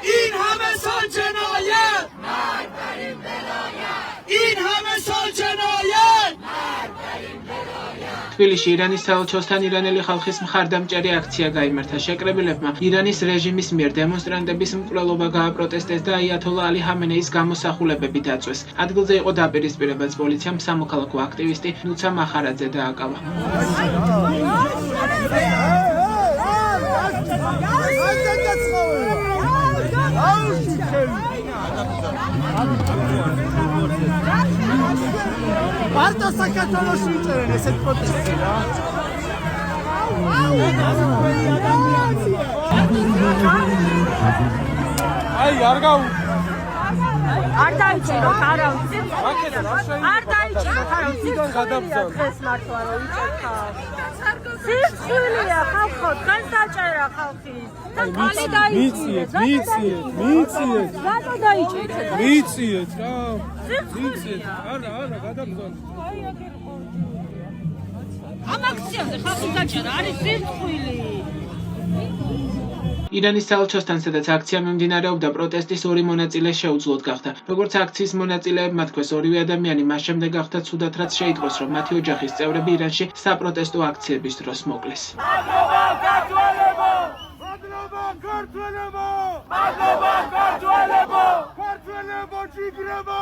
این همه سال جنایت مرد بر این ولایت این همه سال جنایت مرد بر این ولایت თბილისში ირანის საელჩოსთან ირანელი ხალხის მხარდამჭერი აქცია გაიმართა. შეკრებილებმა ირანის რეჟიმის მიერ დემონსტრანტების მკვლელობა გააპროტესტეს და აიათოლა ალი ჰამენეის გამოსახულებები დაწვეს. ადგილზე იყო დაპირისპირებაც პოლიციამ სამოქალაქო აქტივისტი ნუცა მახარაძე დააკავა. Parto საქართველოში იწერენ ესეთ პროტესტი რა. აი არ გაუ არ დაიჭიროთ არავის. რაკეთა რა შეიძლება? არ დაიჭიროთ არავის. იქიდან გადაბრძანო. დღეს მართლა რომ იწევხარ. სიცხვილეა ხალხო, დღეს დაჭერა ხალხის. და ხალი დაიჭირეთ. მიციეთ. რატო დაიჭირეთ? მიციეთ რა. სიცხვილეა. არა, გადაბრძანო. ამ აქციაზე ხალხი დაჭერა, არის სიცხვილი. ირანის საელჩოსთან, სადაც აქცია მიმდინარეობდა, პროტესტის ორი მონაწილე შეუძლოდ გახდა. როგორც აქციის მონაწილეებმა თქვეს, ორივე ადამიანი მას შემდეგ გახდა ცუდად, რაც შეიტყვეს, რომ მათი ოჯახის წევრები ირანში საპროტესტო აქციების დროს მოკლეს. მადლობა ქართველებო! მადლობა ქართველებო! მადლობა ქართველებო! ქართველებო ჯიგრებო!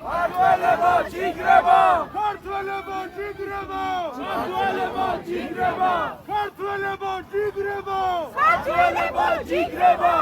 ქართველებო ჯიგრებო! ქართველებო ჯიგრებო! ქართველებო ჯიგრებო! ქართველებო ჯიგრებო! ქართველებო ჯიგრებო!